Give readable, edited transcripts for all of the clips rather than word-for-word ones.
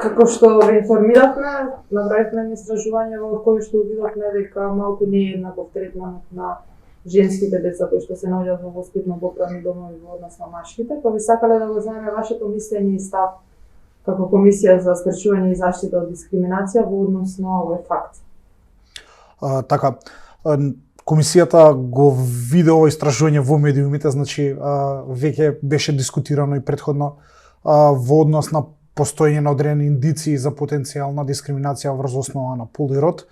Како што ве информиравме, направивме истражување во кој што видовме дека малку не е еднаков третманот на женските деца кои што се наоѓаат во воспитно-поправни домови во однос на машките, па би сакале да го знаеме вашето мислење и став како Комисија за спречување и заштита од дискриминација во однос на овој факт. Така, Комисијата го виде ово истражување во медиумите, значи веќе беше дискутирано и претходно во однос на постоење на одредени индиции за потенцијална дискриминација врз основа на пол и род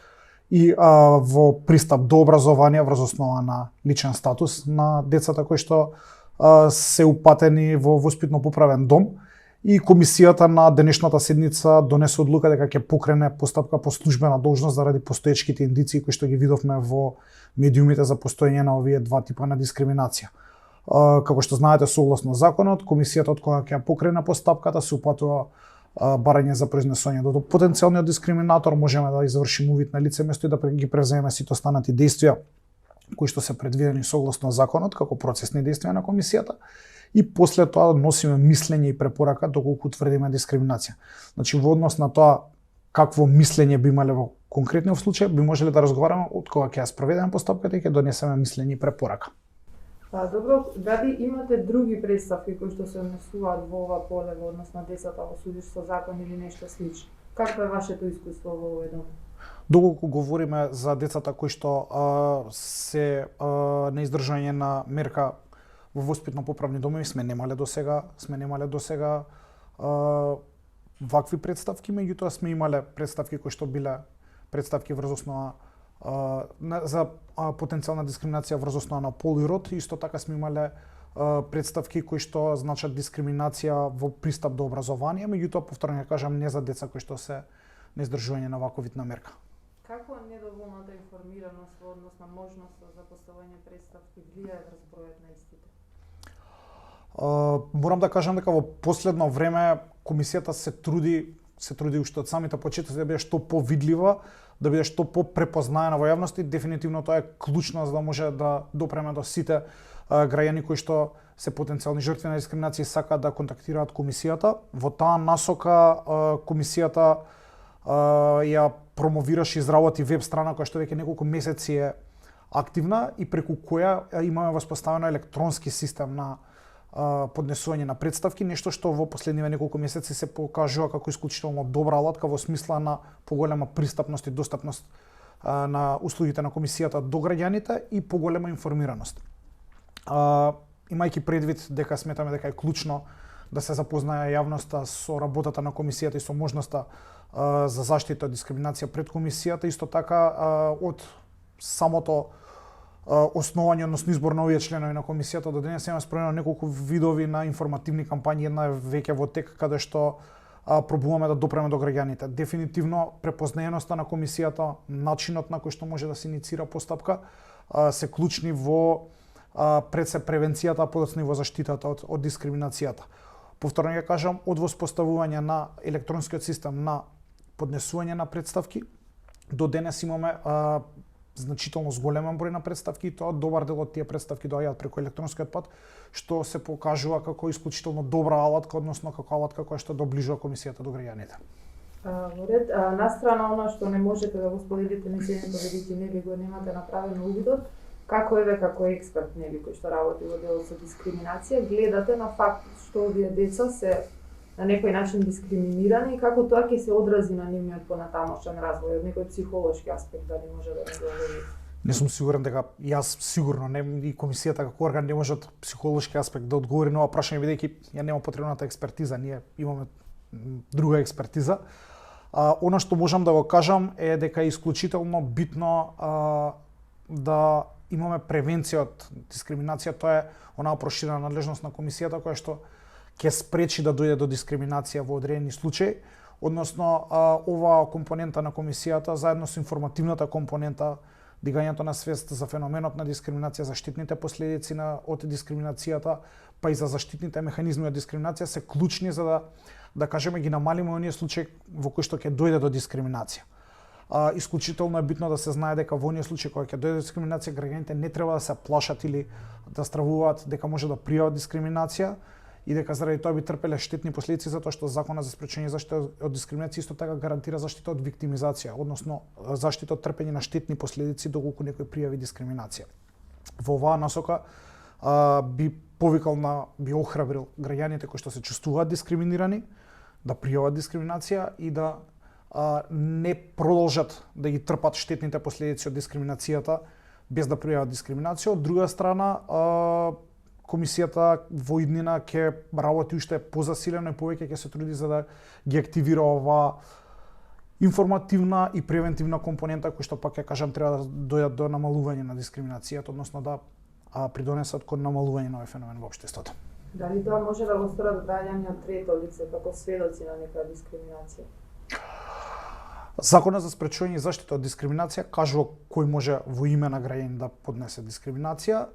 и во пристап до образование врз основа на личен статус на децата кои што се упатени во воспитно-поправен дом. И комисијата на денешната седница донесе одлука дека ќе покрене постапка по службена должност заради постоечките индиции кои што ги видовме во медиумите за постоење на овие два типа на дискриминација. Како што знаете, согласно законот, комисијата од кога ќе покрене постапката се упатува барање за произнесување до потенцијалниот дискриминатор, можеме да извршиме увид на лице место и да ги преземеме сите останати действија кои што се предвидени согласно законот како процесни действија на комисијата. И после тоа носиме мислење и препорака доколку утврдиме дискриминација. Значи во однос на тоа какво мислење би имале во конкретниот случај, би можеле да разговараме од кога ќе ја спроведеме постапката и ќе донесеме мислење и препорака. Добро, дали имате други представки кои што се однесуваат во ова поле во однос на децата во судиштво закон или нешто слично? Какво е вашето искуство во овој дом? Доколку говориме за децата кои што се на издржање на мерка во воспитно-поправни домови, сме немале досега вакви представки, меѓутоа сме имале представки кои што биле представки врз основа за потенцијална дискриминација врз основа на пол и род. Исто така сме имале представки кои што значат дискриминација во пристап до образование, меѓутоа повторно ќе кажам, не за деца кои што се на издржување на ваков вид на мерка. Како недоволната информираност во однос на можноста за поставање представки влијае врз бројот на истите? Морам да кажам дека во последно време комисијата се труди уште од самите почетоци да биде што повидлива, да биде што попрепознаена во јавноста и дефинитивно тоа е клучно за да може да допреме до сите граѓани кои што се потенцијални жртви на дискриминација и сакаат да контактираат комисијата. Во таа насока комисијата ја промовираше и изработи веб страна која што веќе неколку месеци е активна и преку која имаме воспоставено електронски систем на поднесување на представки, нешто што во последниве неколку месеци се покажува како исклучително добра алатка во смисла на поголема пристапност и достапност на услугите на комисијата до граѓаните и поголема информираност. Имајќи предвид дека сметаме дека е клучно да се запознае јавноста со работата на комисијата и со можноста за заштита од дискриминација пред комисијата, исто така од самото основање, односно избор на овие членови на комисијата до денес имаме спроведено неколку видови на информативни кампањи, една е веќе во тек каде што пробуваме да допреме до граѓаните. Дефинитивно препознаеноста на комисијата, начинот на кој што може да се иницира постапка се клучни во пред се превенцијата, а подоцна и во заштитата од дискриминацијата. Повторно ќе кажам, од воспоставување на електронскиот систем на поднесување на представки до денес имаме значително зголемен број на представки и тоа добар дел од тие представки доаѓаат преку електронскиот пат, што се покажува како исклучително добра алатка, односно како алатка која што доближува комисијата до граѓаните. Во ред, настрана она што не можете да го споделите мислењето бидејќи нели го немате направено увидот, како еве како експерт нели кој што работи во делот со дискриминација, гледате на факт што овие деца се на некој начин дискриминирани и како тоа ќе се одрази на нивниот понатамошен развој од некој психолошки аспект, дали може да го говори? Не сум сигурен дека јас сигурно не и комисијата како орган не може од психолошки аспект да одговори на ова прашање бидејќи ја нема потребната експертиза, ние имаме друга експертиза. Она што можам да го кажам е дека е исклучително битно да имаме превенција од дискриминација, тоа е онаа проширена надлежност на комисијата која што ќе спречи да дојде до дискриминација во одредени случаи, односно оваа компонента на комисијата заедно со информативната компонента, дигањето на свест за феноменот на дискриминација, заштитните последици од дискриминацијата, па и за заштитните механизми од дискриминација се клучни за да кажеме ги намалиме оние случаи во кои што ќе дојде до дискриминација. Исклучително е битно да се знае дека во оние случаи кога ќе дојде до дискриминација, граѓаните не треба да се плашат или да стравуваат дека може да пријават дискриминација и дека заради тоа би трпеле штетни последици затоа што Законот за спречување и заштита од дискриминација исто така гарантира заштита од виктимизација, односно заштита од трпење на штетни последици доколку некој пријави дискриминација. Во оваа насока би би охрабрил граѓаните кои што се чувствуваат дискриминирани да пријават дискриминација и да не продолжат да ги трпат штетните последици од дискриминацијата без да пријават дискриминација. Од друга страна, комисијата во иднина ќе работи уште позасилено и повеќе ќе се труди за да ги активира оваа информативна и превентивна компонента кои што пак ќе кажам треба да дојдат до намалување на дискриминацијата, односно да придонесат кон намалување на овој феномен во општеството. Дали тоа може да го сторат граѓани од трето лице како сведоци на некоја дискриминација? Законот за спречување и заштита од дискриминација кажува кој може во име на граѓанин да поднесе дискриминација.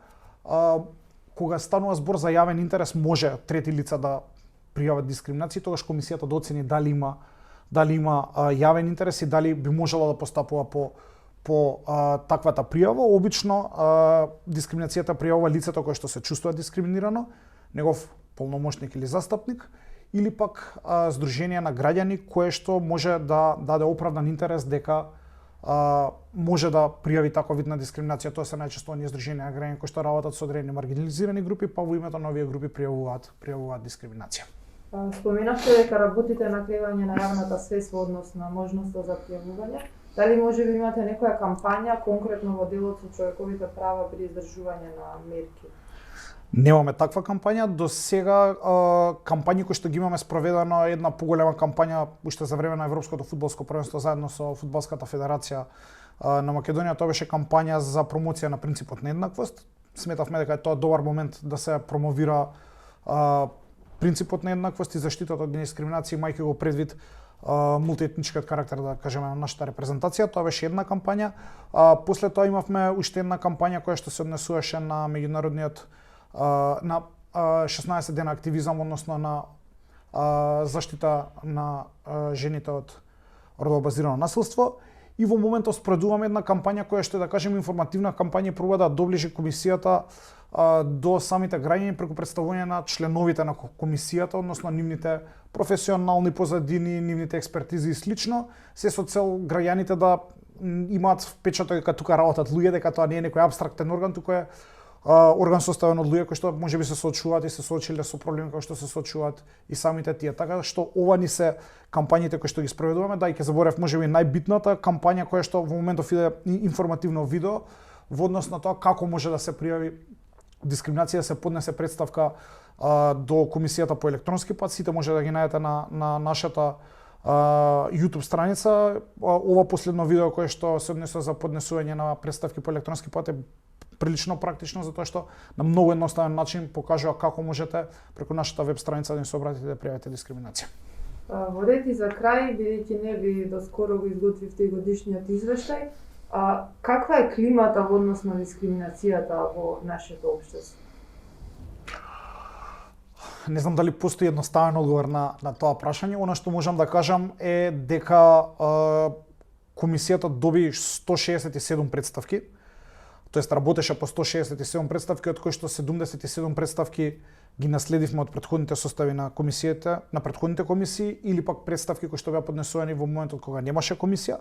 Кога станува збор за јавен интерес, може трети лица да пријават дискриминација, тогаш комисијата да оцени дали има јавен интерес и дали би можела да постапува по таквата пријава. Обично дискриминацијата пријавува лицето кое што се чувствува дискриминирано, негов полномошник или застапник, или пак здружение на граѓани кое што може да даде оправдан интерес дека може да пријави таков вид на дискриминација. Тоа се најчесто оние здруженија на граѓани кои што работат со одредени маргинализирани групи, па во името на овие групи пријавуваат дискриминација. Споменавте дека работите на креирање на јавната свест во однос на можноста за пријавување. Дали може би имате некоја кампања конкретно во делот со човековите права при издржување на мерки? Немаме таква кампања. До сега кампањи кои што ги имаме спроведено една поголема кампања уште за време на Европското фудбалско првенство заедно со Фудбалската федерација на Македонија. Тоа беше кампања за промоција на принципот на еднаквост. Сметавме дека е тоа добар момент да се промовира принципот на еднаквост и заштитата од дискриминација, имајќи го предвид мултиетничкиот карактер, да кажеме, на нашата репрезентација. Тоа беше една кампања. После тоа имавме уште една кампања која што се однесуваше на меѓународниот на 16 дена активизам, односно на заштита на жените од родово базирано насилство. И во моментов спроведуваме една кампања која што да кажеме информативна кампања, проба да доближи комисијата до самите граѓани преку представување на членовите на комисијата, односно нивните професионални позадини, нивните експертизи и слично, се со цел граѓаните да имаат впечаток дека тука работат луѓе, дека тоа не е некој апстрактен орган, туку е орган составен од луѓе кои што можеби се соочуваат и се соочиле со проблеми кои што се соочуваат и самите тие. Така што ова ни се кампањите кои што ги спроведуваме, да, и ќе заборев можеби најбитната кампања која што во моментов иде информативно видео во однос на тоа како може да се пријави дискриминација, се поднесе представка до комисијата по електронски пат. Сите може да ги најдете на нашата YouTube страница. Ова последно видео кое што се однесува за поднесување на представки по електронски пат е прилично практично, затоа што на многу едноставен начин покажува како можете преку нашата веб страница да ни се обратите да пријавите дискриминација. Во ред и за крај, бидејќи не ви доскоро го изготвивте годишниот извештај, каква е климата во однос на дискриминацијата во нашето општество? Не знам дали постои едноставен одговор на тоа прашање. Она што можам да кажам е дека комисијата доби 167 представки, тоест работеше по 167 представки, од кои што 77 представки ги наследивме од претходните состави на комисијата, на претходните комисии, или пак представки кои што беа поднесувани во моментот кога немаше комисија.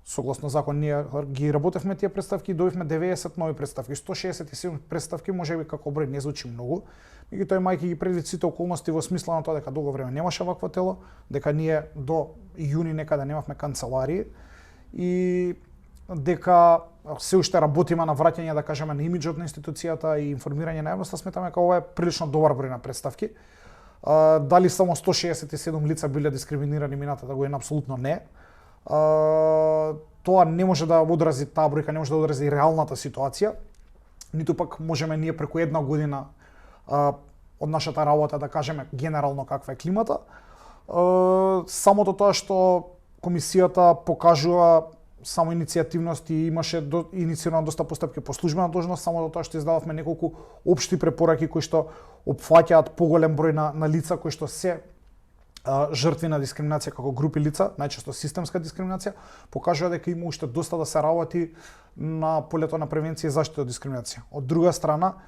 Согласно закон ние ги работевме тие представки и добивме 90 нови представки. 167 представки можеби како број не звучи многу, меѓутоа имајќи ги предвид сите околности во смисла на тоа дека долго време немаше вакво тело, дека ние до јуни некаде немавме канцеларии и дека се уште работиме на враќање, да кажеме, на имиџот на институцијата и информирање на јавноста, сметаме дека ова е прилично добар број на представки. Дали само 167 лица биле дискриминирани минатата година? Апсолутно не. Тоа не може да одрази, таа бројка не може да одрази реалната ситуација, ниту пак можеме ние преку една година од нашата работа да кажеме генерално каква е климата. Самото тоа што комисијата покажува само иницијативност и имаше инициирано доста постапки по службена должност, само до тоа што издававме неколку општи препораки кои што опфаќаат поголем број на лица кои што се жртви на дискриминација како групи лица, најчесто системска дискриминација, покажува дека има уште доста да се работи на полето на превенција и заштита од дискриминација. Од друга страна,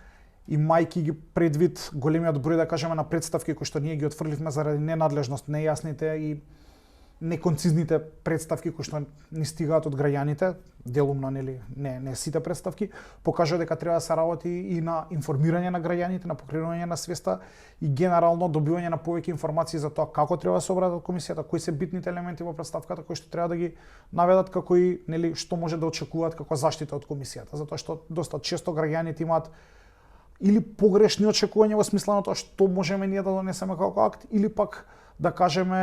имајќи ги предвид големиот број, да кажеме, на представки кои што ние ги отфрливме заради ненадлежност, нејасните и неконцизните представки кои што ни стигаат од граѓаните, делумно, нели, не сите представки, покажува дека треба да се работи и на информирање на граѓаните, на покренување на свеста и генерално добивање на повеќе информации за тоа како треба да се обработат комисијата, кои се битните елементи во представката кои што треба да ги наведат, како и нели што може да очекуваат како заштита од комисијата, затоа што доста често граѓаните имаат или погрешни очекувања во смисла на тоа што можеме ние да донесеме како акт, или пак да кажеме,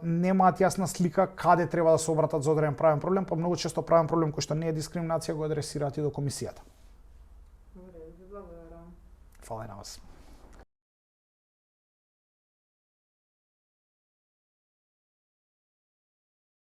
немаат јасна слика каде треба да се обратат за одреден правен проблем, па многу често правен проблем кој што не е дискриминација го адресираат и до комисијата. Добре, ви благодарам. Фала и на вас.